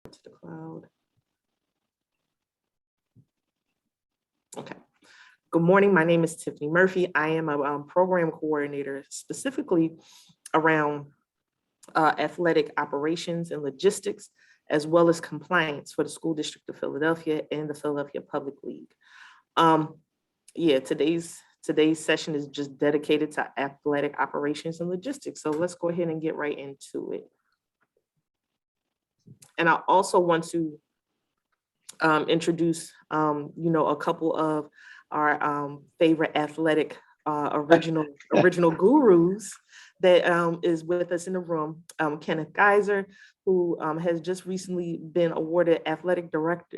to the cloud. Okay. Good morning. My name is Tiffany Murphy. I am a program coordinator specifically around athletic operations and logistics, as well as compliance for the School District of Philadelphia and the Philadelphia Public League. Today's session is just dedicated to athletic operations and logistics. So let's go ahead and get right into it. And I also want to introduce, a couple of our favorite athletic original gurus that is with us in the room. Kenneth Geiser, who has just recently been awarded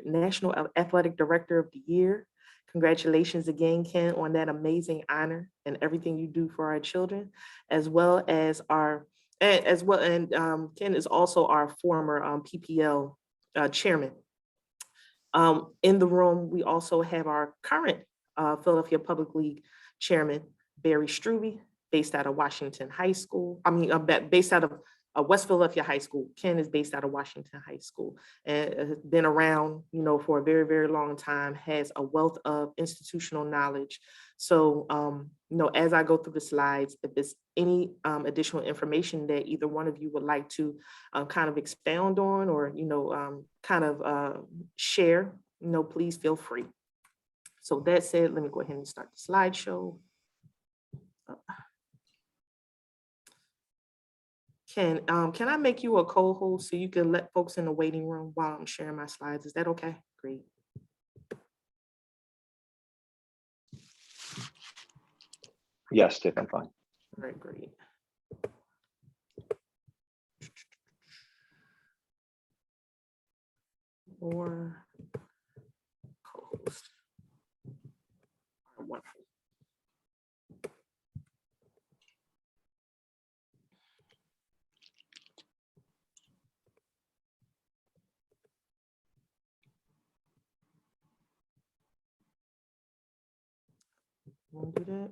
National Athletic Director of the Year. Congratulations again, Ken, on that amazing honor and everything you do for our children, as well as Ken is also our former PPL chairman. In the room, we also have our current Philadelphia Public League chairman, Barry Strube, based out of Washington High School. Based out of West Philadelphia High School. Ken is based out of Washington High School and has been around, for a very, very long time, has a wealth of institutional knowledge. So, as I go through the slides, if there's any additional information that either one of you would like to kind of expound on or, share, please feel free. So that said, let me go ahead and start the slideshow. Can I make you a co-host so you can let folks in the waiting room while I'm sharing my slides? Is that okay? Great. Yes, Tiff, I'm fine. All right, great. Or co-host. Wonderful. We'll do that.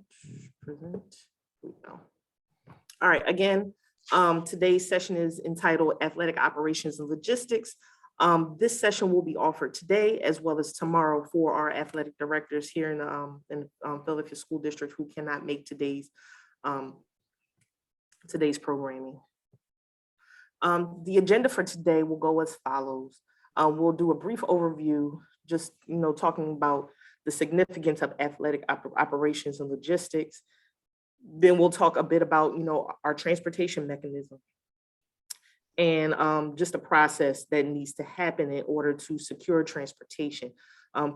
Present. Here we go. All right. Again, today's session is entitled Athletic Operations and Logistics. This session will be offered today as well as tomorrow for our athletic directors here in Philadelphia School District who cannot make today's programming. The agenda for today will go as follows. We'll do a brief overview, just talking about the significance of athletic operations and logistics. Then we'll talk a bit about our transportation mechanism and just a process that needs to happen in order to secure transportation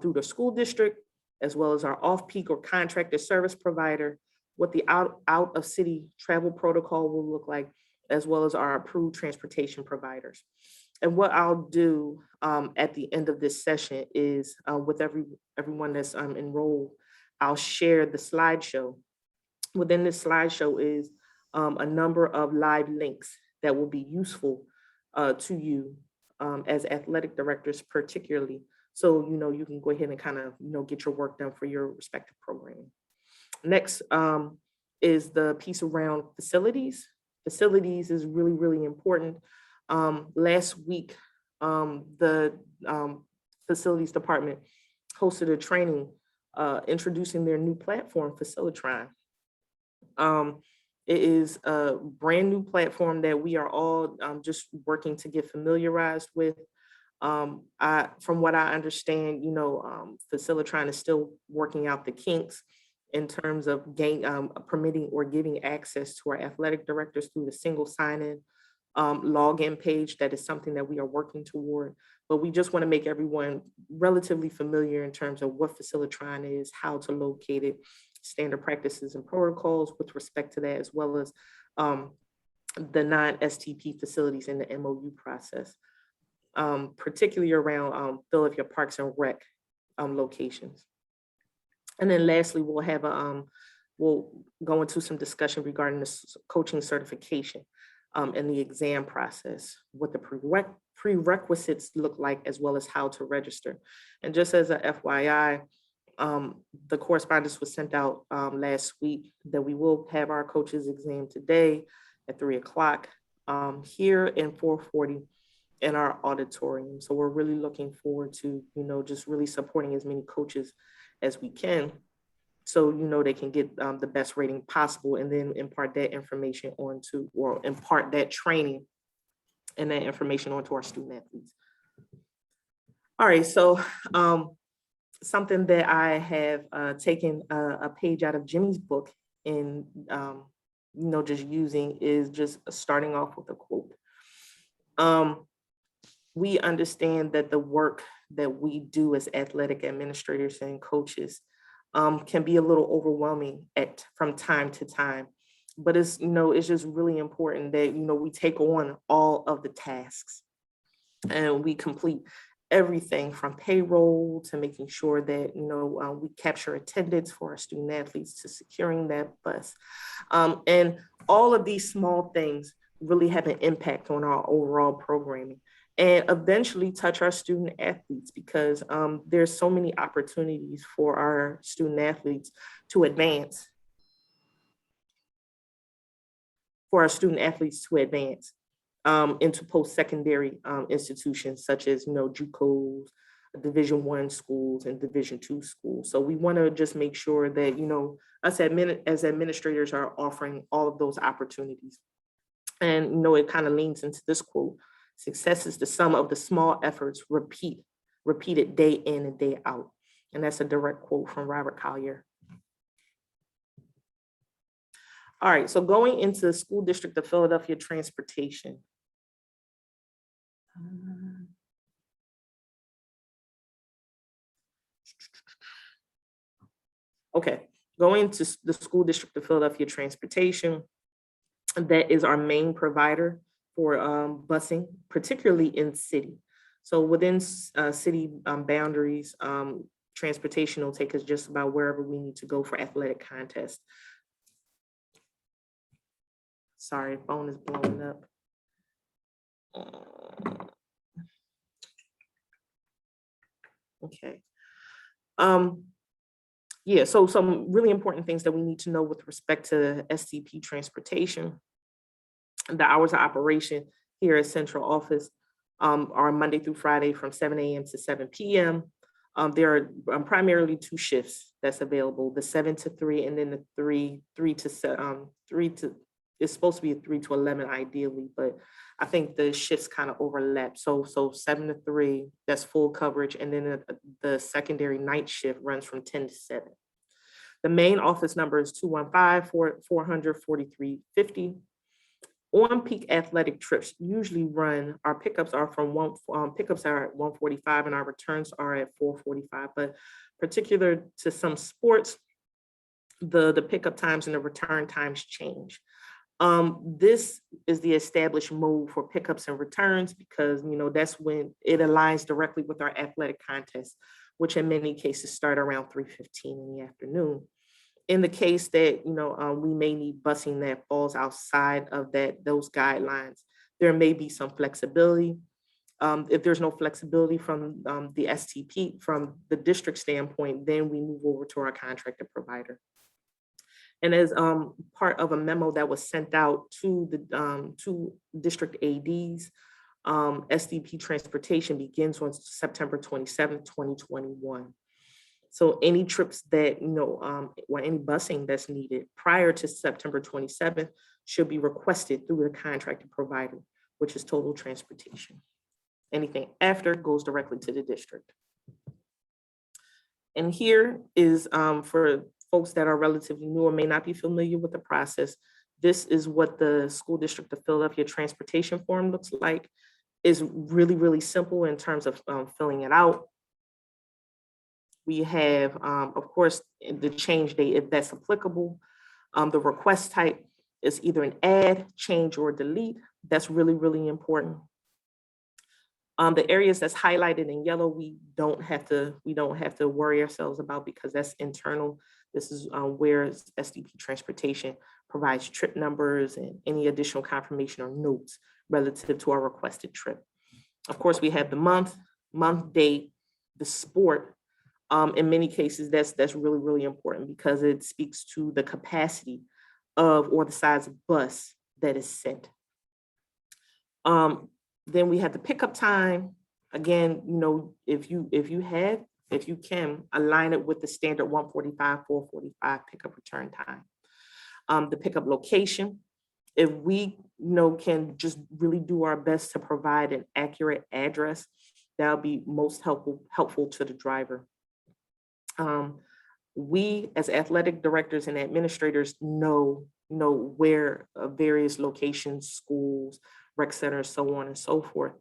through the school district, as well as our off-peak or contracted service provider, what the out of city travel protocol will look like, as well as our approved transportation providers. And what I'll do at the end of this session is with everyone that's enrolled, I'll share the slideshow. Within this slideshow is a number of live links that will be useful to you as athletic directors, particularly. So, you can go ahead and kind of, get your work done for your respective programming. Next is the piece around facilities. Facilities is really, really important. Last week, the facilities department hosted a training introducing their new platform, Facilitron. It is a brand new platform that we are all just working to get familiarized with. From what I understand, Facilitron is still working out the kinks in terms of permitting or giving access to our athletic directors through the single sign-in login page. That is something that we are working toward, but we just want to make everyone relatively familiar in terms of what Facilitron is, how to locate it, standard practices and protocols with respect to that, as well as the non-STP facilities in the MOU process, particularly around Philadelphia Parks and Rec locations. And then lastly, we'll go into some discussion regarding the coaching certification and the exam process, what the prerequisites look like, as well as how to register. And just as a FYI, the correspondence was sent out last week that we will have our coaches exam today at 3 o'clock here in 440 in our auditorium. So we're really looking forward to, just really supporting as many coaches as we can. So, they can get the best rating possible, and then impart that information onto, or impart that training and that information onto our student athletes. All right, so something that I have taken a page out of Jimmy's book and, just using is just starting off with a quote. We understand that the work that we do as athletic administrators and coaches can be a little overwhelming from time to time, but it's just really important that we take on all of the tasks and we complete everything from payroll to making sure that we capture attendance for our student athletes to securing that bus, and all of these small things really have an impact on our overall programming and eventually touch our student athletes, because there's so many opportunities for our student athletes to advance, into post-secondary institutions such as, JUCOs, Division I schools and Division II schools. So we want to just make sure that, us as administrators are offering all of those opportunities. And, it kind of leans into this quote: success is the sum of the small efforts repeated day in and day out. And that's a direct quote from Robert Collier. All right, so going into the School District of Philadelphia transportation. Okay, going to the School District of Philadelphia transportation, that is our main provider for busing, particularly in city. So within city boundaries, transportation will take us just about wherever we need to go for athletic contests. Sorry, phone is blowing up. Okay. Yeah, so some really important things that we need to know with respect to STP transportation. The hours of operation here at central office are Monday through Friday from 7 a.m. to 7 p.m. There are primarily two shifts that's available: the 7 to 3, and then the 3 to it's supposed to be a 3 to 11 ideally, but I think the shifts kind of overlap. So 7 to 3, that's full coverage, and then the secondary night shift runs from 10 to 7. The main office number is 215-400-4350. On-peak athletic trips usually our pickups are pickups are at 1:45 and our returns are at 4:45. But particular to some sports, the pickup times and the return times change. This is the established mode for pickups and returns because that's when it aligns directly with our athletic contests, which in many cases start around 3:15 in the afternoon. In the case that we may need busing that falls outside of those guidelines, there may be some flexibility. If there's no flexibility from the STP, from the district standpoint, then we move over to our contracted provider. And as part of a memo that was sent out to the district ADs, STP transportation begins on September 27th, 2021. So any trips that, or any busing that's needed prior to September 27th should be requested through the contracted provider, which is Total Transportation. Anything after goes directly to the district. And here is for folks that are relatively new or may not be familiar with the process, this is what the School District of Philadelphia transportation form looks like. It's really, really simple in terms of filling it out. We have, of course, the change date, if that's applicable. The request type is either an add, change, or delete. That's really, really important. The areas that's highlighted in yellow, we don't have to worry ourselves about because that's internal. This is where SDP transportation provides trip numbers and any additional confirmation or notes relative to our requested trip. Of course, we have the month, date, the sport. In many cases, that's really, really important because it speaks to the capacity of or the size of bus that is sent. Then we have the pickup time. Again, if you can align it with the standard 1:45, 4:45 pickup return time. The pickup location, if we can just really do our best to provide an accurate address, that'll be most helpful to the driver. We as athletic directors and administrators know where various locations, schools, rec centers, so on and so forth,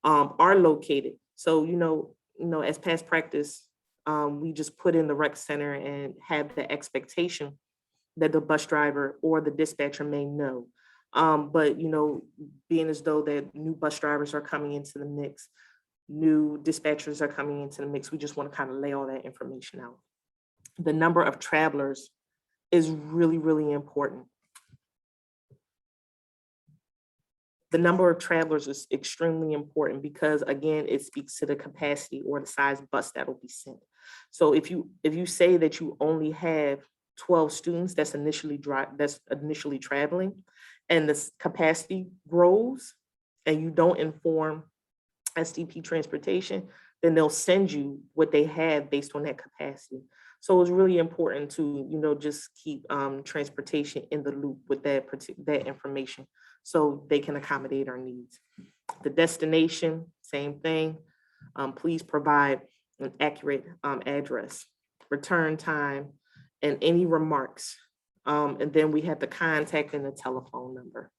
are located. So, as past practice, we just put in the rec center and have the expectation that the bus driver or the dispatcher may know. But, being as though that new bus drivers are coming into the mix, new dispatchers are coming into the mix, we just want to kind of lay all that information out. The number of travelers is really, really important. The number of travelers is extremely important because, again, it speaks to the capacity or the size bus that will be sent. So if you say that you only have 12 students that's initially traveling, and the capacity grows, and you don't inform SDP transportation, then they'll send you what they have based on that capacity. So it's really important to just keep transportation in the loop with that information, so they can accommodate our needs. The destination, same thing. Please provide an accurate address, return time, and any remarks. And then we have the contact and the telephone number.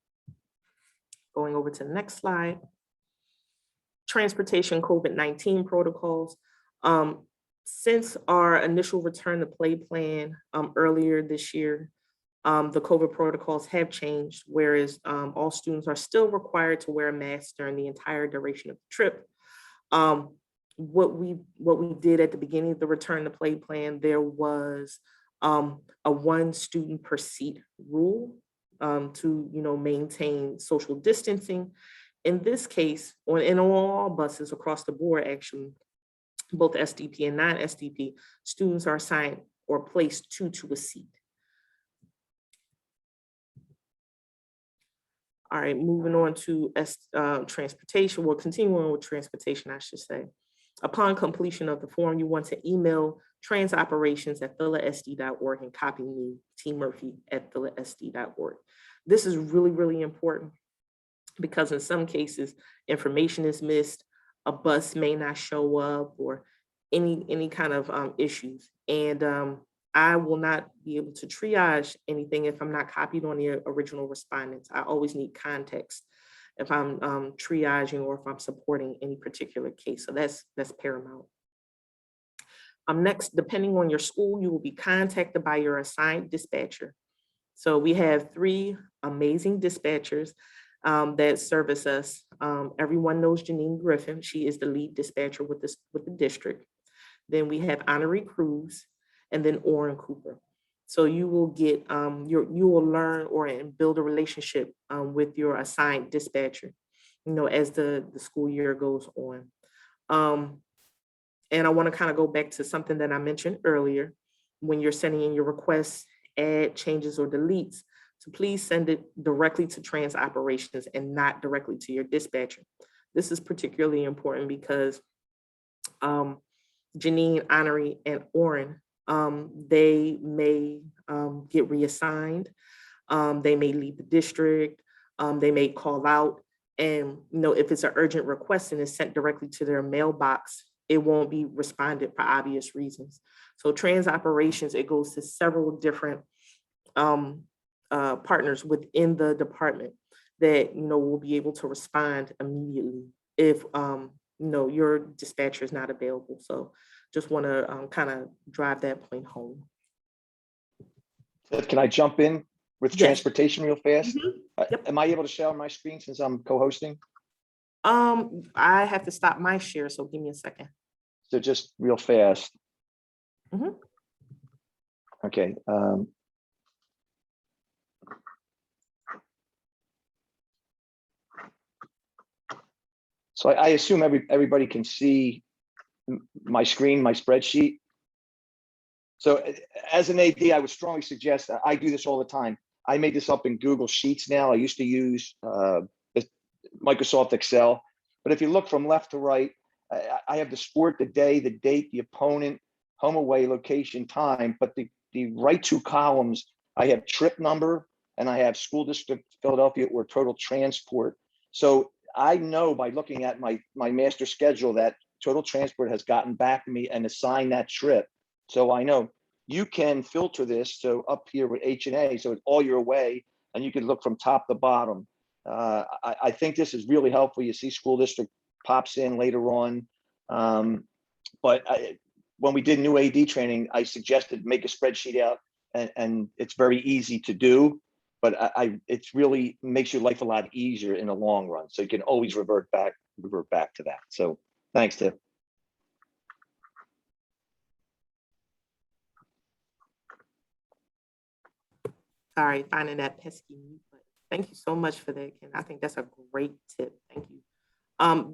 Going over to the next slide. Transportation COVID-19 protocols. Since our initial return to play plan earlier this year, the COVID protocols have changed, whereas all students are still required to wear a mask during the entire duration of the trip. What we did at the beginning of the return to play plan, there was a 1 student per seat rule to maintain social distancing. In this case, in all buses across the board, actually, both SDP and non-SDP, students are assigned or placed 2 to a seat. All right, moving on to transportation. We're continuing with transportation, I should say. Upon completion of the form, you want to email transoperations@philasd.org and copy me, T. Murphy, @philasd.org. This is really, really important because in some cases, information is missed, a bus may not show up, or any kind of issues. And I will not be able to triage anything if I'm not copied on the original respondents. I always need context if I'm triaging or if I'm supporting any particular case. So that's paramount. Next, depending on your school, you will be contacted by your assigned dispatcher. So we have 3 amazing dispatchers that service us. Everyone knows Janine Griffin. She is the lead dispatcher with the district. Then we have Honoree Cruz, and then Orrin Cooper. So you will get you will learn and build a relationship with your assigned dispatcher, as the school year goes on. And I want to kind of go back to something that I mentioned earlier. When you're sending in your requests, add changes or deletes, to please send it directly to trans operations and not directly to your dispatcher. This is particularly important because Janine, Honoree, and Orrin, they may get reassigned. They may leave the district. They may call out. And if it's an urgent request and it's sent directly to their mailbox, it won't be responded for obvious reasons. So trans operations, it goes to several different partners within the department that will be able to respond immediately if your dispatcher is not available. So just want to kind of drive that point home. Can I jump in with transportation real fast? Yep. Am I able to share my screen since I'm co-hosting? I have to stop my share, so give me a second. So just real fast. Mhm. Okay. So I assume everybody can see my screen, my spreadsheet. So as an AD, I would strongly suggest, I do this all the time. I made this up in Google Sheets now. I used to use Microsoft Excel. But if you look from left to right, I have the sport, the day, the date, the opponent, home away, location, time, but the right two columns, I have trip number and I have school district Philadelphia or total transport. So I know by looking at my master schedule that total transport has gotten back to me and assigned that trip. So I know you can filter this. So up here with H&A, so it's all your way, and you can look from top to bottom. I think this is really helpful. You see school district pops in later on. But when we did new AD training, I suggested make a spreadsheet out, and it's very easy to do, but it's really makes your life a lot easier in the long run. So you can always revert back to that. So thanks, Tiff. Sorry, finding that pesky mute button. Thank you so much for that, Ken. I think that's a great tip. Thank you.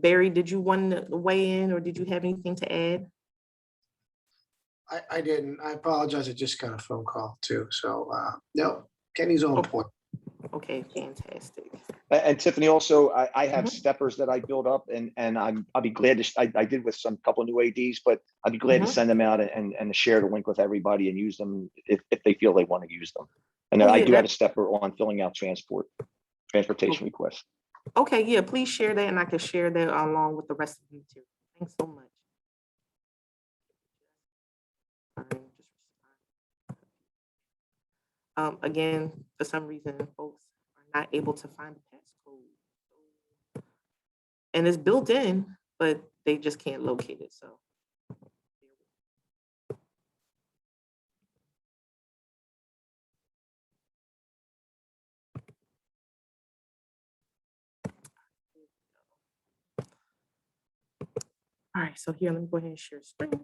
Barry, did you want to weigh in, or did you have anything to add? I didn't. I apologize. I just got a phone call too. So no, Kenny's on point. Okay, fantastic. And Tiffany, also, I have steppers that I build up, and I'll be glad to. I did with some couple of new ADs, but I'd be glad to send them out and share the link with everybody and use them if they feel they want to use them. And I do have a stepper on filling out transportation requests. Okay, yeah, please share that, and I can share that along with the rest of the material. Thanks so much. Again, for some reason, folks are not able to find the passcode. And it's built in, but they just can't locate it, so. All right, so here, let me go ahead and share screen again.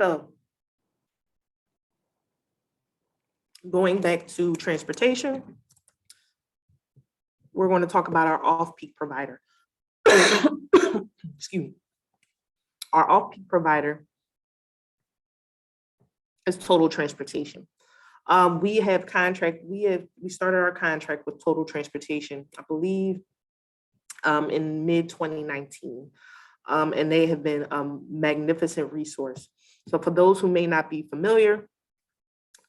So going back to transportation, we're going to talk about our off-peak provider. Excuse me. Our off-peak provider is Total Transportation. We started our contract with Total Transportation, I believe, in mid 2019. And they have been a magnificent resource. So for those who may not be familiar,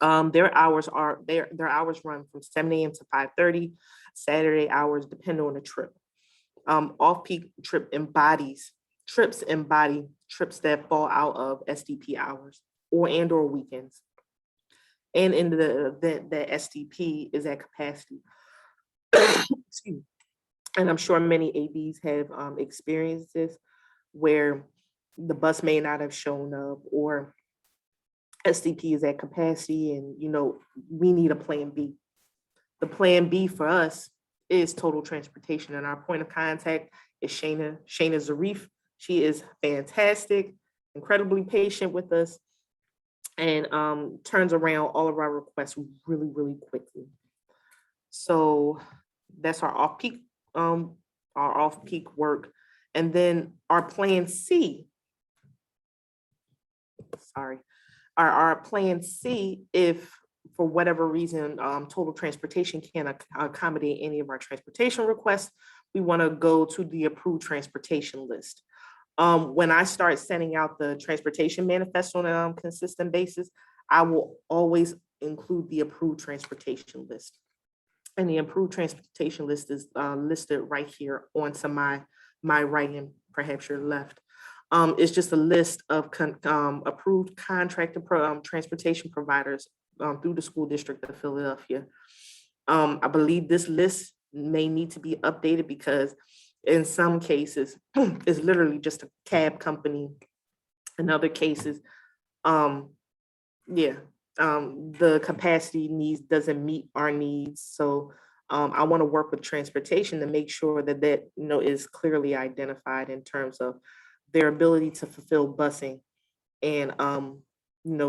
their hours run from 7 a.m. to 5:30. Saturday hours depend on the trip. Off-peak trips embody trips that fall out of SDP hours or weekends. And in the event that SDP is at capacity. Excuse me. And I'm sure many ADs have experienced this, where the bus may not have shown up, or SDP is at capacity, and we need a plan B. The plan B for us is Total Transportation, and our point of contact is Shana Zarif. She is fantastic, incredibly patient with us, and turns around all of our requests really, really quickly. So that's our off-peak work. And then our plan C, our plan C, if for whatever reason, Total Transportation can't accommodate any of our transportation requests, we want to go to the approved transportation list. When I start sending out the transportation manifest on a consistent basis, I will always include the approved transportation list. And the approved transportation list is listed right here onto my right and perhaps your left. It's just a list of approved contracted transportation providers through the school district of Philadelphia. I believe this list may need to be updated because in some cases, it's literally just a cab company. In other cases, the capacity needs doesn't meet our needs. So I want to work with transportation to make sure that is clearly identified in terms of their ability to fulfill busing and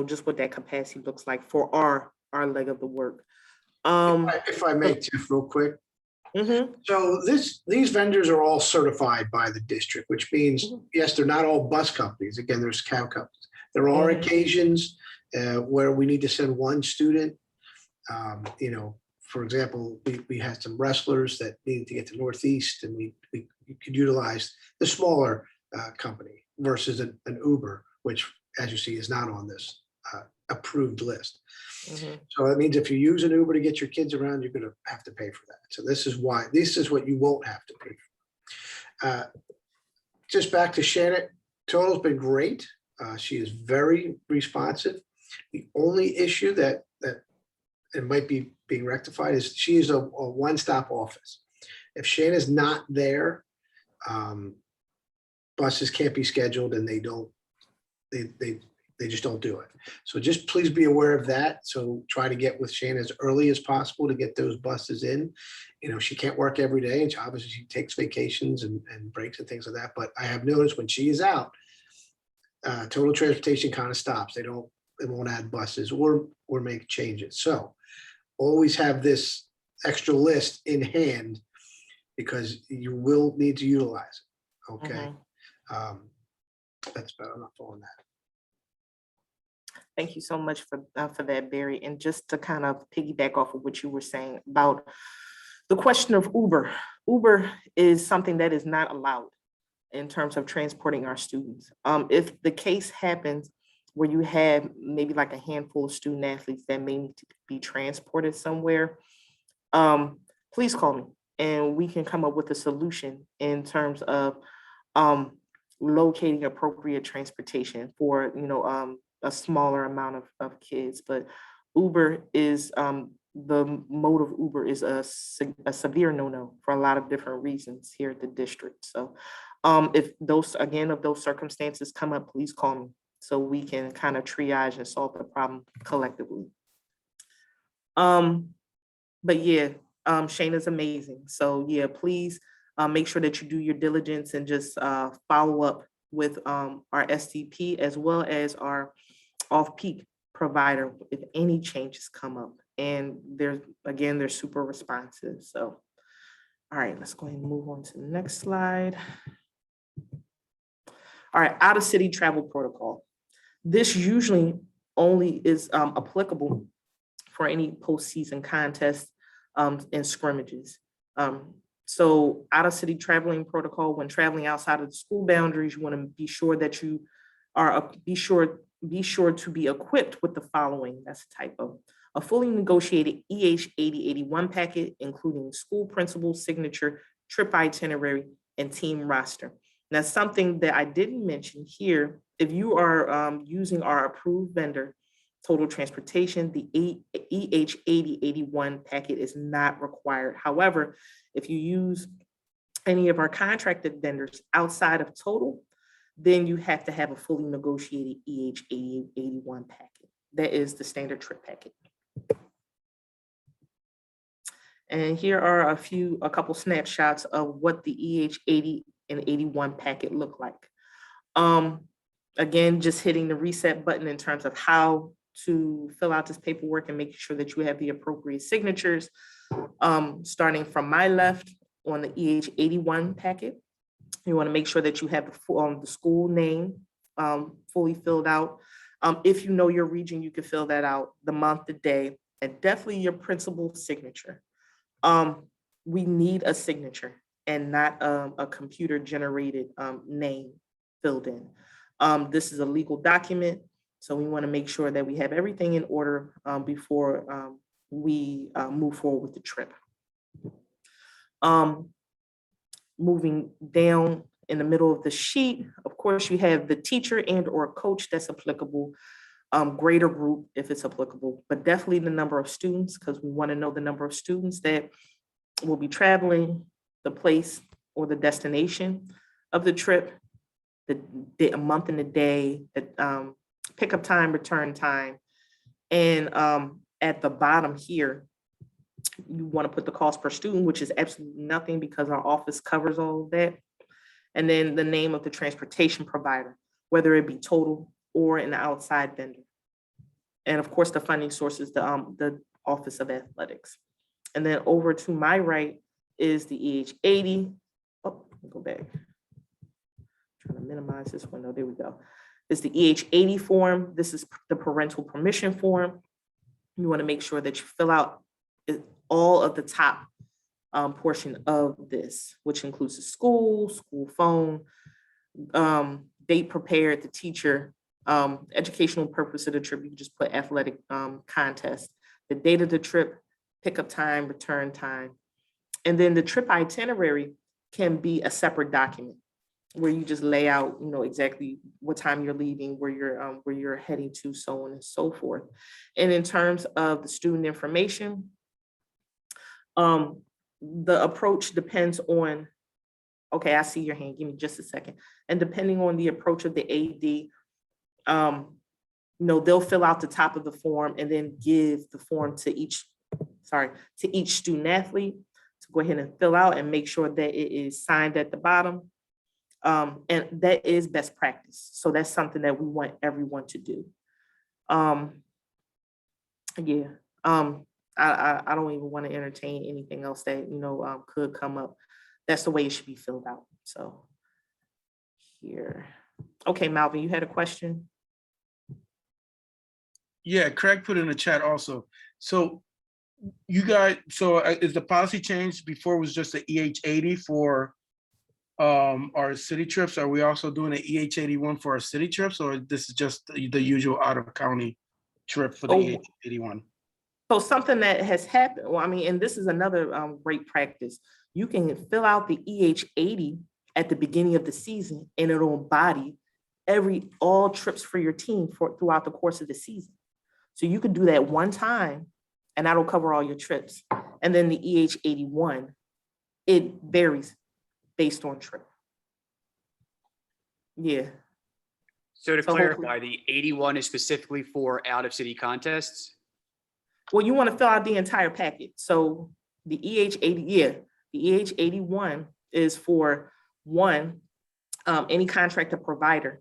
just what that capacity looks like for our leg of the work. If I may, Tiff, real quick. Mhm, So these vendors are all certified by the district, which means, Mhm. yes, they're not all bus companies. Again, there's cab companies. There are Mhm. occasions where we need to send one student. You know, for example, we had some wrestlers that needed to get to Northeast, and we could utilize the smaller company versus an Uber, which, as you see, is not on this approved list. Mhm. So that means if you use an Uber to get your kids around, you're going to have to pay for that. So this is what you won't have to pay for. Just back to Shannon, Total's been great. She is very responsive. The only issue that it might be being rectified is she is a one-stop office. If Shannon's not there, um, buses can't be scheduled and they just don't do it. So just please be aware of that. So try to get with Shannon as early as possible to get those buses in. You know, she can't work every day, and obviously she takes vacations and breaks and things like that. But I have noticed when she is out, Total Transportation kind of stops. They won't add buses or make changes. So always have this extra list in hand because you will need to utilize it. Okay. Mhm. That's about enough on that. Thank you so much for that, Barry. And just to kind of piggyback off of what you were saying about the question of Uber. Uber is something that is not allowed in terms of transporting our students. If the case happens where you have maybe like a handful of student athletes that may need to be transported somewhere, please call me and we can come up with a solution in terms of um, locating appropriate transportation for, a smaller amount of kids. But Uber is, the mode of Uber is a severe no-no for a lot of different reasons here at the district. So if those circumstances come up, please call me so we can kind of triage and solve the problem collectively. But yeah, Shane is amazing. So yeah, please make sure that you do your diligence and just follow up with our STP as well as our off-peak provider if any changes come up. And they're super responsive. So, all right, let's go ahead and move on to the next slide. All right, out-of-city travel protocol. This usually only is applicable for any postseason contests and scrimmages. So out-of-city traveling protocol, when traveling outside of the school boundaries, you want to be sure that you are be sure to be equipped with the following. That's a typo. A fully negotiated EH 8081 packet, including school principal signature, trip itinerary, and team roster. Now, something that I didn't mention here, if you are using our approved vendor, Total Transportation, the EH 8081 packet is not required. However, if you use any of our contracted vendors outside of Total, then you have to have a fully negotiated EH 8081 packet. That is the standard trip packet. And here are a couple snapshots of what the EH 80 and 81 packet look like. Again, just hitting the reset button in terms of how to fill out this paperwork and making sure that you have the appropriate signatures. Starting from my left on the EH 81 packet, you want to make sure that you have the school name fully filled out. If you know your region, you can fill that out, the month, the day, and definitely your principal signature. We need a signature and not a computer generated name filled in. This is a legal document, so we want to make sure that we have everything in order before we move forward with the trip. Moving down in the middle of the sheet, of course, you have the teacher and or coach that's applicable, greater group if it's applicable, but definitely the number of students, because we want to know the number of students that will be traveling, the place or the destination of the trip, the month and the day, the pickup time, return time. And at the bottom here, you want to put the cost per student, which is absolutely nothing because our office covers all of that. And then the name of the transportation provider, whether it be Total or an outside vendor. And of course, the funding source is the Office of Athletics. And then over to my right is the EH80. Oh, let me go back. Trying to minimize this window. There we go. It's the EH80 form. This is the parental permission form. You want to make sure that you fill out all of the top portion of this, which includes the school phone, date prepared, the teacher, educational purpose of the trip. You can just put athletic contest, the date of the trip, pickup time, return time. And then the trip itinerary can be a separate document where you just lay out, exactly what time you're leaving, where you're heading to, so on and so forth. And in terms of the student information, the approach depends on, okay, I see your hand, give me just a second. And depending on the approach of the AD, they'll fill out the top of the form and then give the form to each student athlete to go ahead and fill out and make sure that it is signed at the bottom. And that is best practice. So that's something that we want everyone to do. I don't even want to entertain anything else that, could come up. That's the way it should be filled out. So here. Okay, Malvin, you had a question? Yeah, Craig put in the chat also. So you guys, is the policy changed? Before it was just the EH80 for our city trips? Are we also doing an EH81 for our city trips, or this is just the usual out of county trip for the EH81? So something that has happened, and this is another great practice. You can fill out the EH80 at the beginning of the season, and it'll embody all trips for your team throughout the course of the season. So you could do that one time, and that'll cover all your trips. And then the EH81, it varies based on trip. Yeah. So to clarify, the 81 is specifically for out-of-city contests? Well, you want to fill out the entire packet. So the EH80, the EH81 is for one, any contractor provider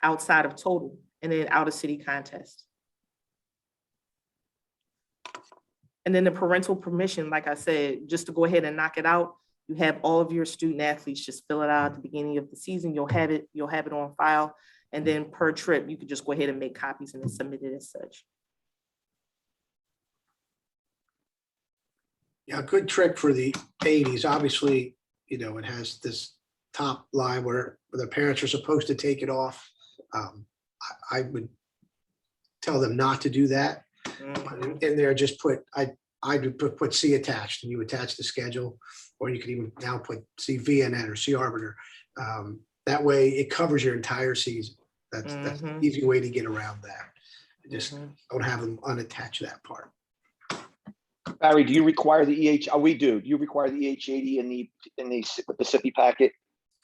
outside of total, and then out-of-city contests. And then the parental permission, like I said, just to go ahead and knock it out, you have all of your student athletes just fill it out at the beginning of the season. You'll have it on file. And then per trip, you could just go ahead and make copies and then submit it as such. Yeah, a good trick for the 80s, obviously, it has this top line where the parents are supposed to take it off. I would tell them not to do that. In there, just I would put C attached, and you attach the schedule, or you could even now put C VNN or C Arbiter. That way it covers your entire season. That's an easy way to get around that. Just don't have them unattach that part. Barry, do you require the EH? Oh, we do. Do you require the EH80 in the SIPI packet?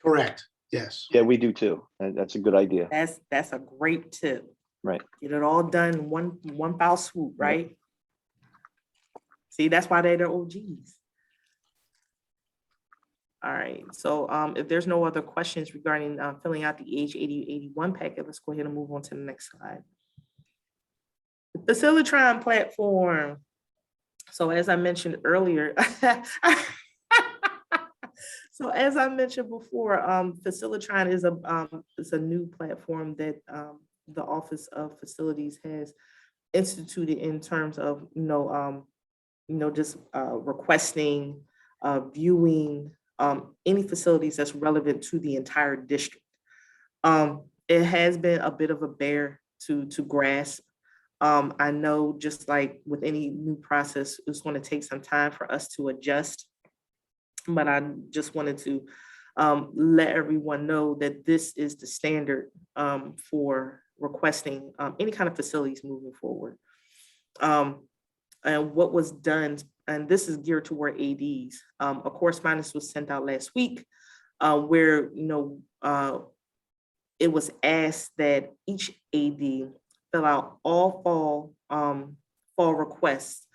Correct. Yes. Yeah, we do too. That's a good idea. That's a great tip. Right. Get it all done in one foul swoop, right? Yep. See, that's why they're the OGs. All right. So if there's no other questions regarding filling out the EH8081 packet, let's go ahead and move on to the next slide. The Facilitron platform. So as I mentioned earlier, Facilitron is a new platform that the Office of Facilities has instituted in terms of just requesting, viewing any facilities that's relevant to the entire district. It has been a bit of a bear to grasp. I know, just like with any new process, it's going to take some time for us to adjust, but I just wanted to let everyone know that this is the standard for requesting any kind of facilities moving forward. And what was done, and this is geared toward ADs, a correspondence was sent out last week where it was asked that each AD fill out all fall requests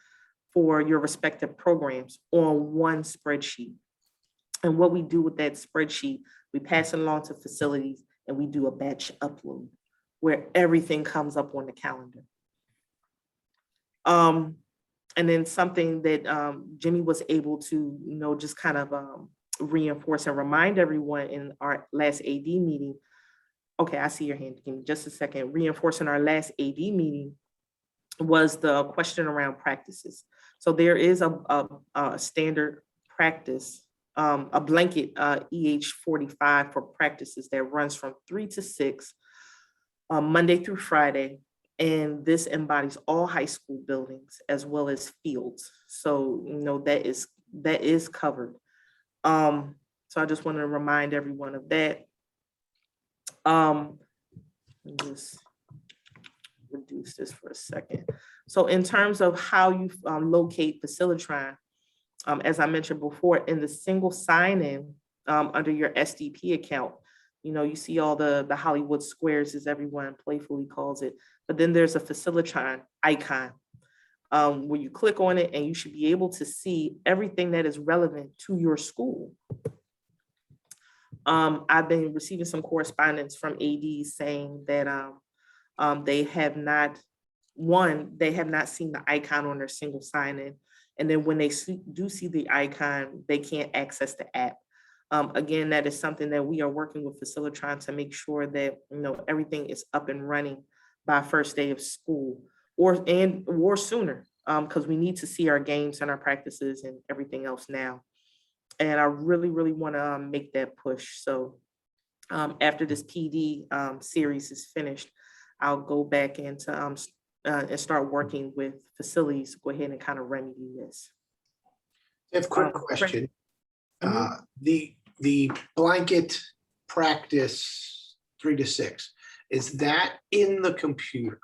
for your respective programs on one spreadsheet. And what we do with that spreadsheet, we pass it along to facilities and we do a batch upload where everything comes up on the calendar. And then something that Jimmy was able to, just kind of reinforce and remind everyone in our last AD meeting. Okay, I see your hand. Give me just a second. Reinforcing our last AD meeting was the question around practices. So there is a standard practice, a blanket EH 45 for practices that runs from 3 to 6, Monday through Friday. And this embodies all high school buildings as well as fields. So, that is covered. So I just want to remind everyone of that. Let me just reduce this for a second. So in terms of how you locate Facilitron, as I mentioned before, in the single sign-in under your SDP account, you see all the Hollywood squares, as everyone playfully calls it, but then there's a Facilitron icon where you click on it and you should be able to see everything that is relevant to your school. I've been receiving some correspondence from ADs saying that they have not seen the icon on their single sign-in. And then when they do see the icon, they can't access the app. Again, that is something that we are working with Facilitron to make sure that everything is up and running by first day of school or sooner, because we need to see our games and our practices and everything else now. And I really, really want to make that push. So after this PD series is finished, I'll go back into and start working with facilities to go ahead and kind of remedy this. I have a quick question. Mhm. The blanket practice 3 to 6, is that in the computer?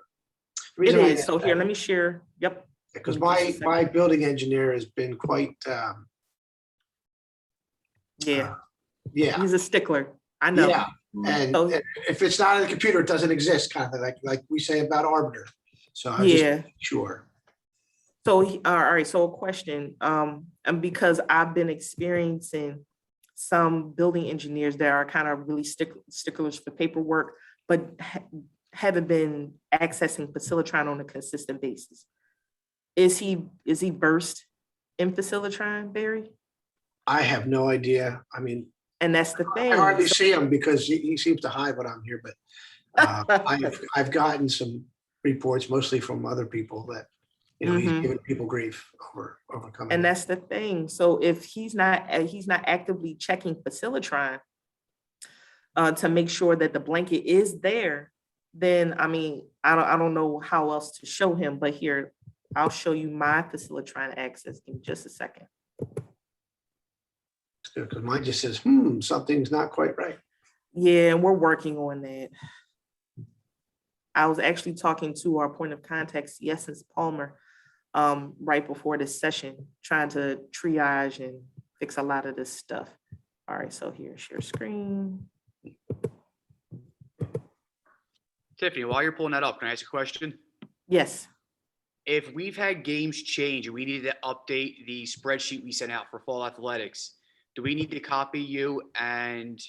It is. So here, let me share. Yep. Because Give me just a second. my building engineer has been quite, Yeah, yeah, he's a stickler. I know. yeah. And So, if it's not in the computer, it doesn't exist, kind of like we say about Arbiter. So I was just yeah. sure. So, all right. So a question, and because I've been experiencing some building engineers that are kind of really sticklers for paperwork, but haven't been accessing Facilitron on a consistent basis. Is he versed in Facilitron, Barry? I have no idea. I mean, And that's the thing. I hardly see him because he seems to hide when I'm here, but I've gotten some reports mostly from other people that, he's Mhm. giving people grief over coming. And that's the thing. So if he's not actively checking Facilitron to make sure that the blanket is there, then I mean, I don't know how else to show him. But here, I'll show you my Facilitron access in just a second. Because mine just says, something's not quite right. Yeah, and we're working on that. I was actually talking to our point of contact, Essence Palmer, right before this session, trying to triage and fix a lot of this stuff. All right, so here, share screen. Tiffany, while you're pulling that up, can I ask a question? Yes. If we've had games change and we needed to update the spreadsheet we sent out for fall athletics, do we need to copy you and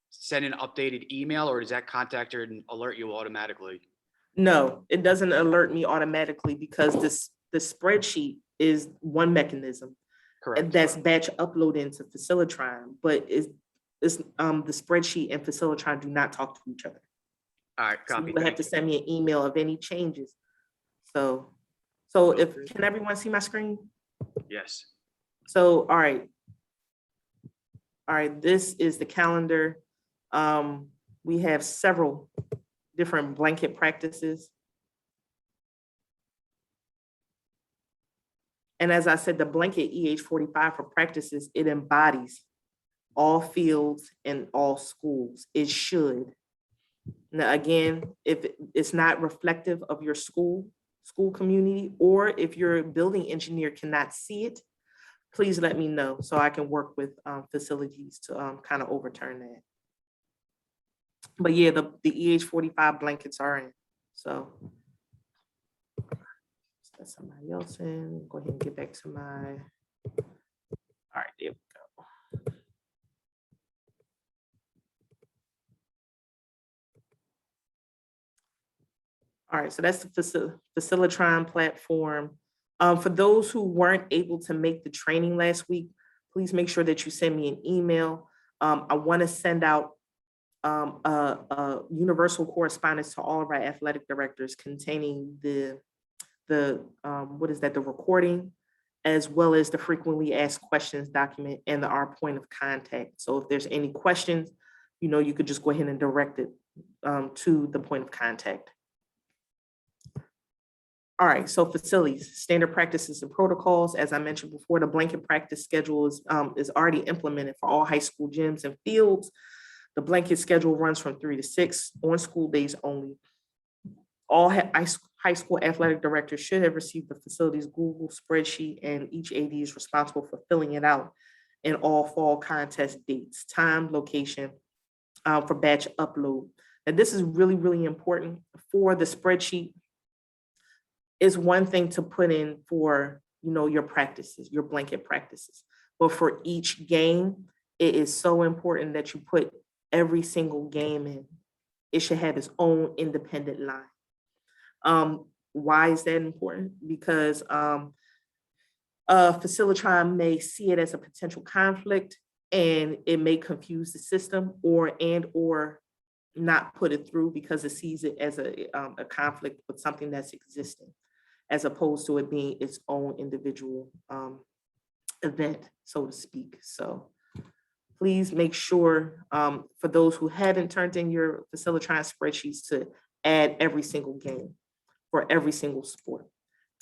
send an updated email, or does that contact her and alert you automatically? No, it doesn't alert me automatically because the spreadsheet is one mechanism. Correct. And that's batch upload into Facilitron, but it's the spreadsheet and Facilitron do not talk to each other. All right, So copy. you would have to send me an email of any changes. So can everyone see my screen? Yes. So, all right, this is the calendar. We have several different blanket practices. And as I said, the blanket EH 45 for practices, it embodies all fields and all schools. It should. Now, again, if it's not reflective of your school community, or if your building engineer cannot see it, please let me know so I can work with facilities to kind of overturn that. But yeah, the EH 45 blankets are in. So let somebody else in. Go ahead and get back to my. All right, there we go. All right, so that's the Facilitron platform. For those who weren't able to make the training last week, please make sure that you send me an email. I want to send out a universal correspondence to all of our athletic directors containing the what is that, the recording, as well as the frequently asked questions document and our point of contact. So if there's any questions, you could just go ahead and direct it to the point of contact. All right, so facilities, standard practices and protocols. As I mentioned before, the blanket practice schedule is already implemented for all high school gyms and fields. The blanket schedule runs from 3 to 6 on school days only. All high school athletic directors should have received the facilities Google spreadsheet, and each AD is responsible for filling it out in all fall contest dates, time, location for batch upload. And this is really, really important. For the spreadsheet, is one thing to put in for, your practices, your blanket practices. But for each game, it is so important that you put every single game in. It should have its own independent line. Why is that important? Because Facilitron may see it as a potential conflict, and it may confuse the system or not put it through because it sees it as a conflict with something that's existing, as opposed to it being its own individual event, so to speak. So please make sure, for those who haven't turned in your Facilitron spreadsheets, to add every single game for every single sport,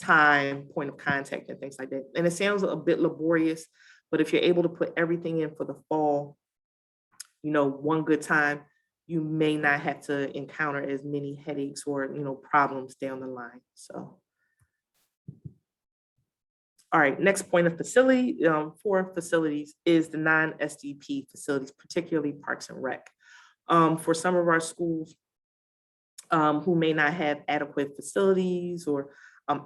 time, point of contact, and things like that. And it sounds a bit laborious, but if you're able to put everything in for the fall, one good time, you may not have to encounter as many headaches or, problems down the line. So. All right, next point of facility for facilities is the non-SDP facilities, particularly Parks and Rec. For some of our schools who may not have adequate facilities or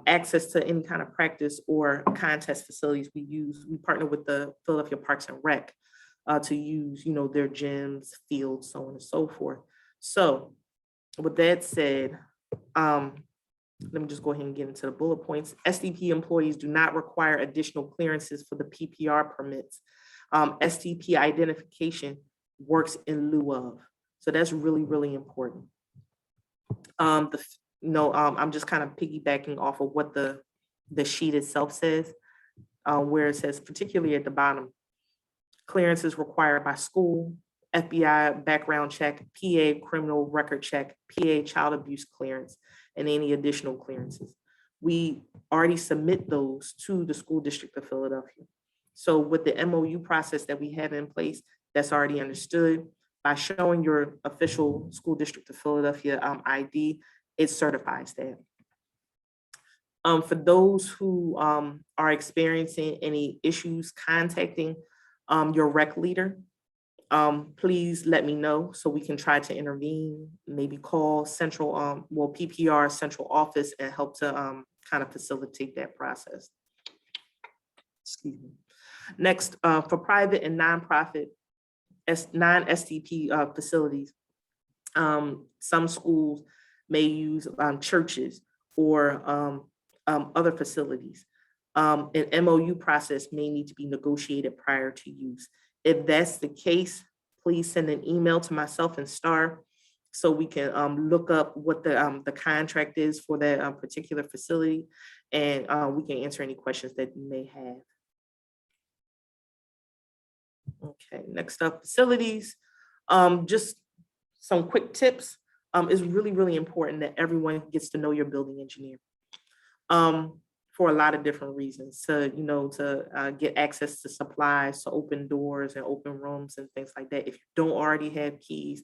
access to any kind of practice or contest facilities, we partner with the Philadelphia Parks and Rec to use, their gyms, fields, so on and so forth. So with that said, let me just go ahead and get into the bullet points. SDP employees do not require additional clearances for the PPR permits. SDP identification works in lieu of. So that's really, really important. I'm just kind of piggybacking off of what the sheet itself says, where it says, particularly at the bottom, clearances required by school, FBI background check, PA criminal record check, PA child abuse clearance, and any additional clearances. We already submit those to the School District of Philadelphia. So with the MOU process that we have in place, that's already understood. By showing your official School District of Philadelphia ID, it certifies that. For those who are experiencing any issues contacting your rec leader, please let me know so we can try to intervene, maybe call central, PPR central office, and help to kind of facilitate that process. Excuse me. Next, for private and nonprofit, non-SDP facilities, some schools may use churches or other facilities. An MOU process may need to be negotiated prior to use. If that's the case, please send an email to myself and Star so we can look up what the contract is for that particular facility, and we can answer any questions that you may have. Okay, next up, facilities. Just some quick tips. It's really, really important that everyone gets to know your building engineer. For a lot of different reasons, to get access to supplies, to open doors and open rooms and things like that, if you don't already have keys,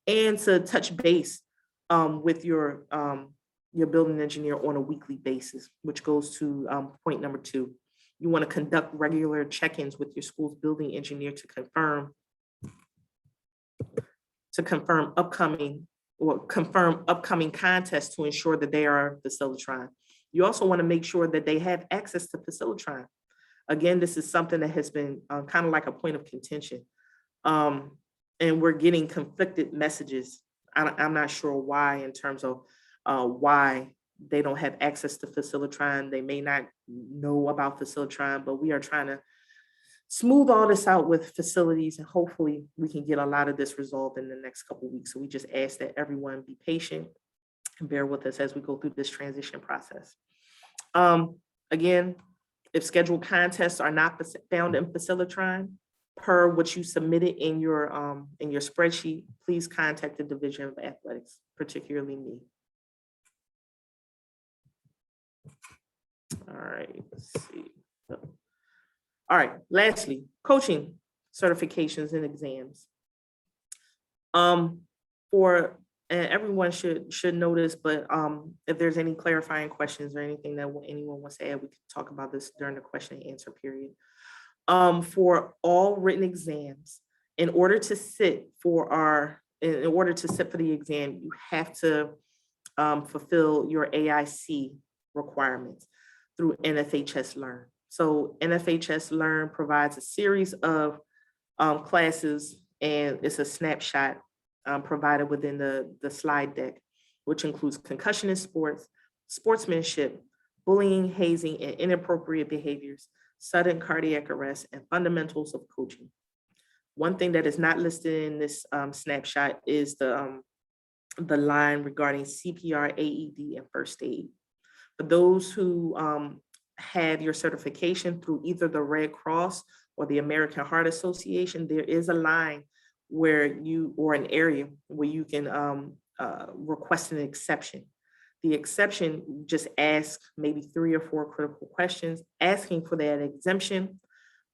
and to touch base with your building engineer on a weekly basis, which goes to point number 2. You want to conduct regular check-ins with your school's building engineer to confirm upcoming contests to ensure that they are Facilitron. You also want to make sure that they have access to Facilitron. Again, this is something that has been kind of like a point of contention. And we're getting conflicted messages. I'm not sure why, in terms of why they don't have access to Facilitron. They may not know about Facilitron, but we are trying to smooth all this out with facilities, and hopefully we can get a lot of this resolved in the next couple of weeks. So we just ask that everyone be patient and bear with us as we go through this transition process. Again, if scheduled contests are not found in Facilitron per what you submitted in your spreadsheet, please contact the Division of Athletics, particularly me. All right, let's see. All right, lastly, coaching certifications and exams. And everyone should know this, but if there's any clarifying questions or anything that anyone wants to add, we can talk about this during the question and answer period. For all written exams, in order to sit for the exam, you have to fulfill your AIC requirements through NFHS Learn. So NFHS Learn provides a series of classes, and it's a snapshot provided within the slide deck, which includes concussion in sports, sportsmanship, bullying, hazing, and inappropriate behaviors, sudden cardiac arrest, and fundamentals of coaching. One thing that is not listed in this snapshot is the line regarding CPR, AED, and first aid. For those who have your certification through either the Red Cross or the American Heart Association, there is a line where or an area where you can request an exception. The exception just asks maybe 3 or 4 critical questions, asking for that exemption,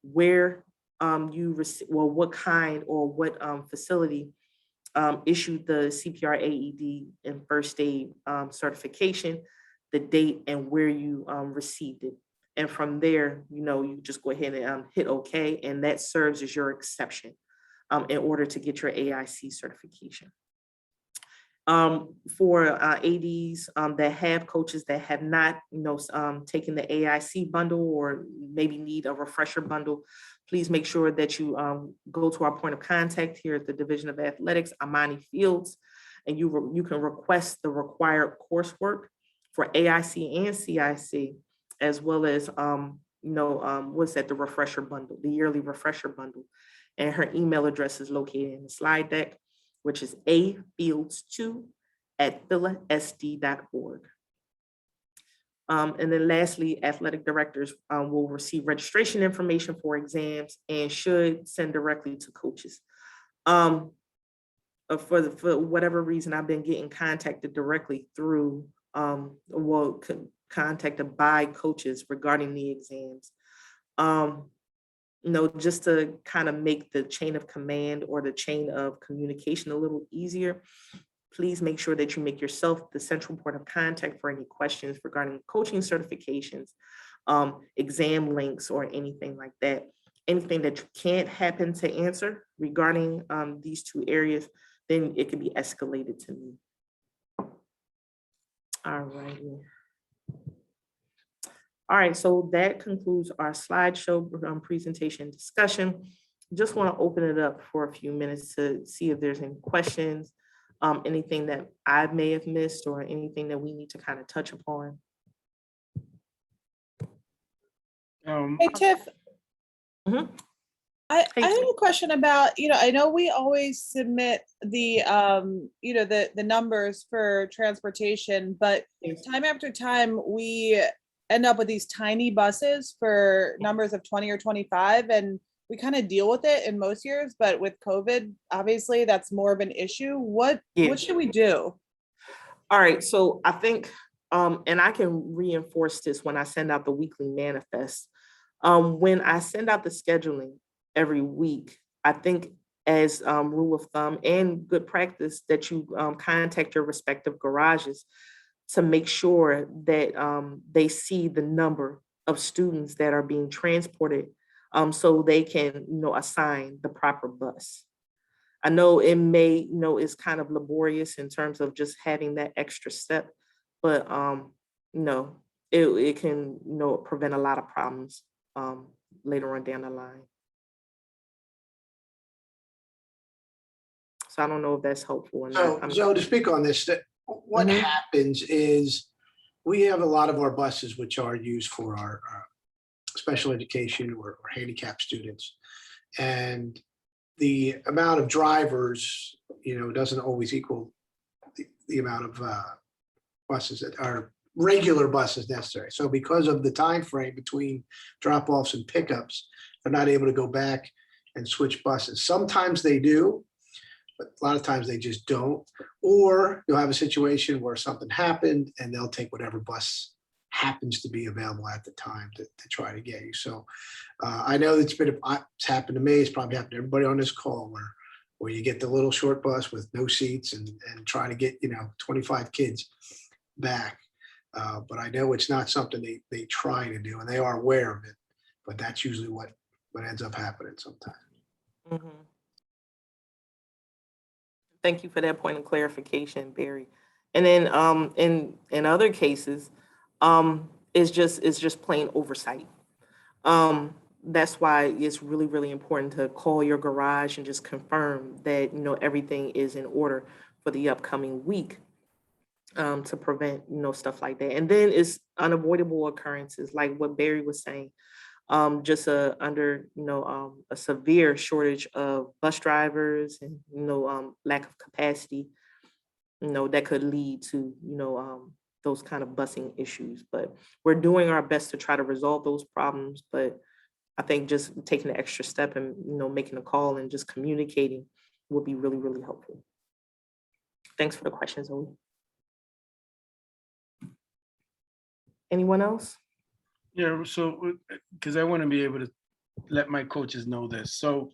where what kind or what facility issued the CPR, AED, and first aid certification, the date, and where you received it. And from there, you just go ahead and hit OK, and that serves as your exception in order to get your AIC certification. For ADs that have coaches that have not, taken the AIC bundle or maybe need a refresher bundle, please make sure that you go to our point of contact here at the Division of Athletics, Amani Fields, and you can request the required coursework for AIC and CIC, as well as what's that, the refresher bundle, the yearly refresher bundle. And her email address is located in the slide deck, which is afields2@philasd.org. And then lastly, athletic directors will receive registration information for exams and should send directly to coaches. For whatever reason, I've been getting contacted directly through, contacted by coaches regarding the exams. Just to kind of make the chain of command or the chain of communication a little easier, please make sure that you make yourself the central point of contact for any questions regarding coaching certifications, exam links, or anything like that. Anything that you can't happen to answer regarding these 2 areas, then it can be escalated to me. All righty. All right, so that concludes our slideshow presentation discussion. Just want to open it up for a few minutes to see if there's any questions, anything that I may have missed, or anything that we need to kind of touch upon. Hey, Tiff. Mhm. I Hey, have a question about, I know we always submit the, the numbers for transportation, but Yes. time after time, we end up with these tiny buses for numbers of 20 or 25, and we kind of deal with it in most years, but with COVID, obviously that's more of an issue. What should we do? All right, so I think, and I can reinforce this when I send out the weekly manifest. When I send out the scheduling every week, I think as rule of thumb and good practice that you contact your respective garages to make sure that they see the number of students that are being transported so they can, assign the proper bus. I know it may, is kind of laborious in terms of just having that extra step, but it can, prevent a lot of problems later on down the line. So I don't know if that's helpful or not. So to speak on this, what Mhm. happens is we have a lot of our buses which are used for our special education or handicapped students. And the amount of drivers, doesn't always equal the amount of buses that are regular buses necessary. So because of the time frame between drop-offs and pickups, they're not able to go back and switch buses. Sometimes they do, but a lot of times they just don't. Or you'll have a situation where something happened and they'll take whatever bus happens to be available at the time to try to get you. So I know it's happened to me. It's probably happened to everybody on this call where you get the little short bus with no seats and try to get, 25 kids back. But I know it's not something they try to do, and they are aware of it, but that's usually what ends up happening sometimes. Mhm. Thank you for that point of clarification, Barry. And then in other cases, it's just plain oversight. That's why it's really, really important to call your garage and just confirm that, everything is in order for the upcoming week, to prevent, stuff like that. And then it's unavoidable occurrences, like what Barry was saying. Just a severe shortage of bus drivers and, lack of capacity, that could lead to, those kind of busing issues. But we're doing our best to try to resolve those problems. But I think just taking the extra step and, making a call and just communicating would be really, really helpful. Thanks for the question, Zoe. Anyone else? Yeah, so, because I want to be able to let my coaches know this. So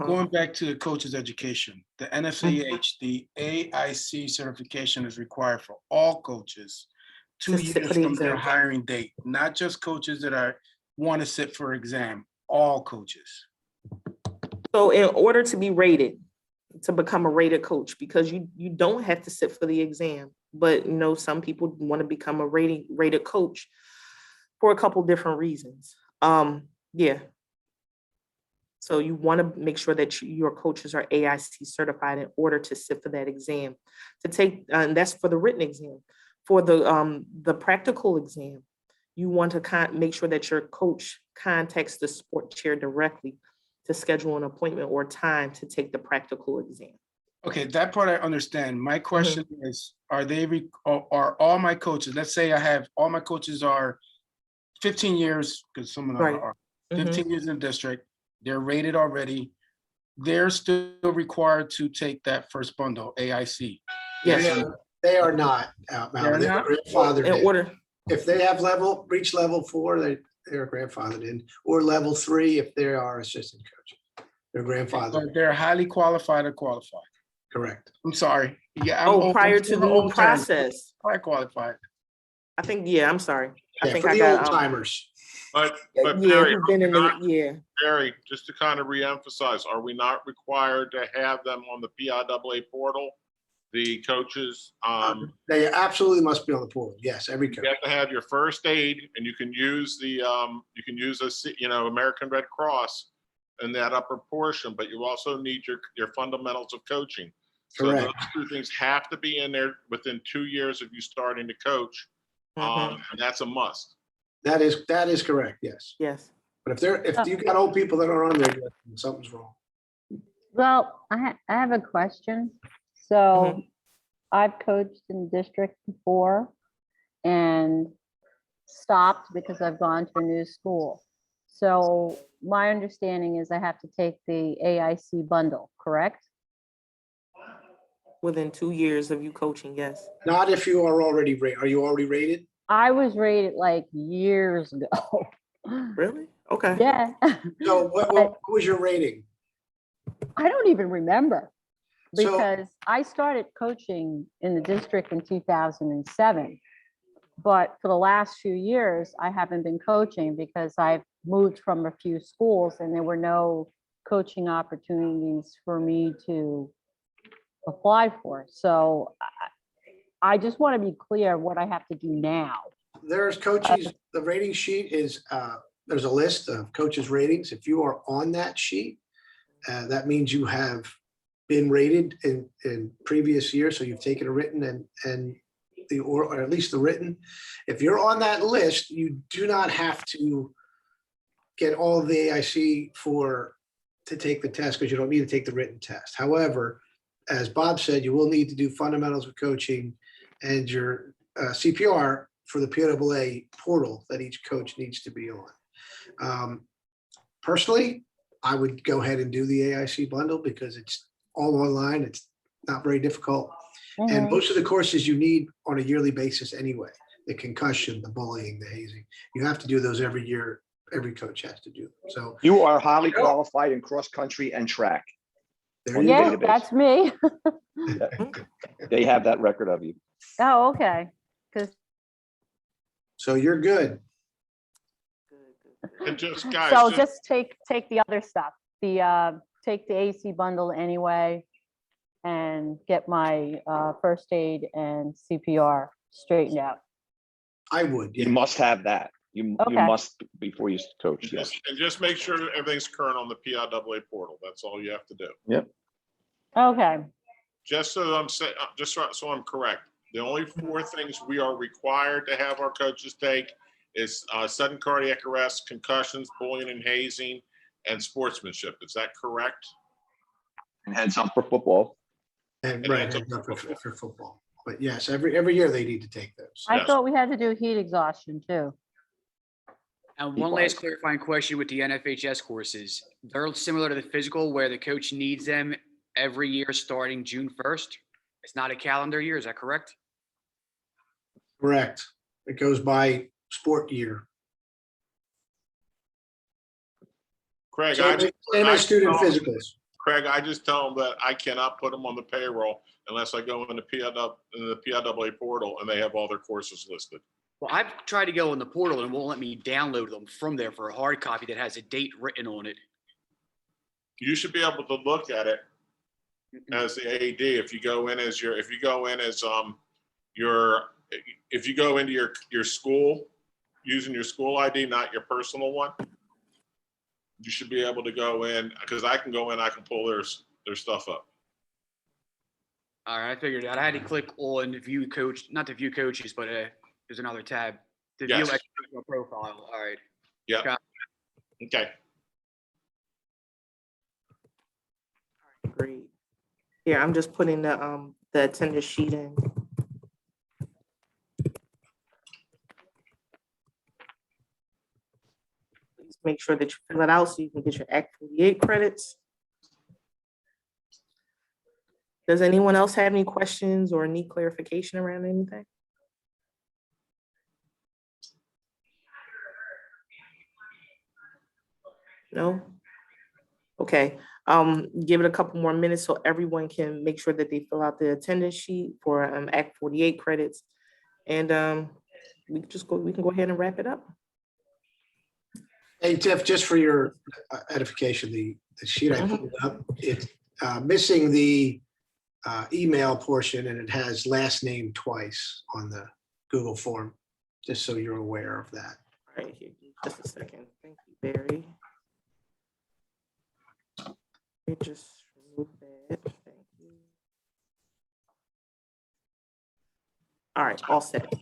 going back to the coaches' education, the NFCH, the AIC certification is required for all coaches 2 To sit years for the from their exam. hiring date, not just coaches that want to sit for exam, all coaches. So in order to be rated, to become a rated coach, because you don't have to sit for the exam, but some people want to become a rated coach for a couple different reasons. Yeah. So you want to make sure that your coaches are AIC certified in order to sit for that exam, to take, and that's for the written exam. For the practical exam, you want to make sure that your coach contacts the sport chair directly to schedule an appointment or time to take the practical exam. Okay, that part I understand. My question is, are all my coaches, let's say I have, all my coaches are 15 years, because some of them Right. are 15 years in the district, they're rated already, they're still required to take that first bundle, AIC. Yes. They are not, They're Malvin. They not? are grandfathered In in. order, If they have reach level 4, they're grandfathered in, or level 3 if they are assistant coaches. They're grandfathered, But they're highly qualified or qualified. correct. I'm sorry. Yeah. I'm prior I'm to the from new old terms. process. High qualified. I think, I'm sorry. I Yeah, think for I the got, old timers. But yeah, Barry, who've been in the, Barry, just to kind of reemphasize, are we not required to have them on the PIAA portal? The coaches, They absolutely must be on the pool. Yes, every coach. you have to have your first aid, and you can use American Red Cross in that upper portion, but you also need your fundamentals of coaching. So Correct. those 2 things have to be in there within 2 years of you starting to coach, and that's a must. That is correct. Yes. yes. But if you got old people that are on there, something's wrong. Well, I have a question. So I've coached in the district before and stopped because I've gone to a new school. So my understanding is I have to take the AIC bundle, correct? Within 2 years of you coaching, yes. Not if you are already rated. Are you already rated? I was rated like years ago. Really? Okay. Yeah. So what was your rating? I don't even remember So- because I started coaching in the district in 2007. But for the last few years, I haven't been coaching because I've moved from a few schools and there were no coaching opportunities for me to apply for. So I just want to be clear what I have to do now. There's coaches, the rating sheet is, there's a list of coaches' ratings. If you are on that sheet, that means you have been rated in previous years. So you've taken a written and or at least the written. If you're on that list, you do not have to get all of the AIC to take the test because you don't need to take the written test. However, as Bob said, you will need to do fundamentals of coaching and your CPR for the PWA portal that each coach needs to be on. Personally, I would go ahead and do the AIC bundle because it's all online. It's not very difficult. And Mhm. most of the courses you need on a yearly basis anyway, the concussion, the bullying, the hazing, you have to do those every year. Every coach has to do them. So You are highly qualified in cross-country and track. there On you the Yeah, go. database. that's me. They have that record of you. Oh, okay. Because So you're good. And just, guys, So just, just take the other stuff, take the AC bundle anyway, and get my first aid and CPR straightened out. I would. You Yeah. must have that. You Okay. must before you coach, yes. and just make sure that everything's current on the PIAA portal. That's all you have to do. Okay, Just so I'm saying, so I'm correct. The only 4 things we are required to have our coaches take is sudden cardiac arrest, concussions, bullying and hazing, and sportsmanship. Is that correct? And heads up for football. And And right, that's and up for for football. But yes, every year they need to take those. I Yes. thought we had to do heat exhaustion too. And Be one quiet. last clarifying question with the NFHS courses. They're similar to the physical where the coach needs them every year starting June 1st. It's not a calendar year, is that correct? Correct. It goes by sport year. Craig, Same same as student physicals. Craig, I just tell them that I cannot put them on the payroll unless I go in the PIAA portal and they have all their courses listed. Well, I've tried to go in the portal and it won't let me download them from there for a hard copy that has a date written on it. You should be able to look at it as the AD if you go in as if you go into your school using your school ID, not your personal one. You should be able to go in because I can go in, I can pull their stuff up. All right, I figured out. I had to click on view coach, not to view coaches, but there's another tab to view Yes. extra profile. All right. Yeah. Got Okay. Great. Yeah, I'm just putting the attendance sheet in. Please make sure that you fill it out so you can get your Act 48 credits. Does anyone else have any questions or need clarification around anything? No? Okay, give it a couple more minutes so everyone can make sure that they fill out the attendance sheet for Act 48 credits. And we can go ahead and wrap it up. Hey, Tiff, just for your edification, the sheet I pulled up, it's missing the email portion and it has last name twice on the Google form, just so you're aware of that. All right, here, just a second. Thank you, Barry. Let me just remove that. Thank you. All right, all set.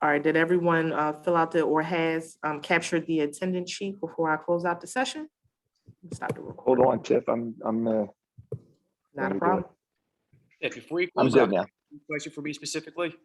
All right, did everyone fill out or has captured the attendance sheet before I close out the session? Stop the Hold recording. on, Tiff. I'm Not ready a to problem. it. Before you I'm close good out, now. question for me specifically?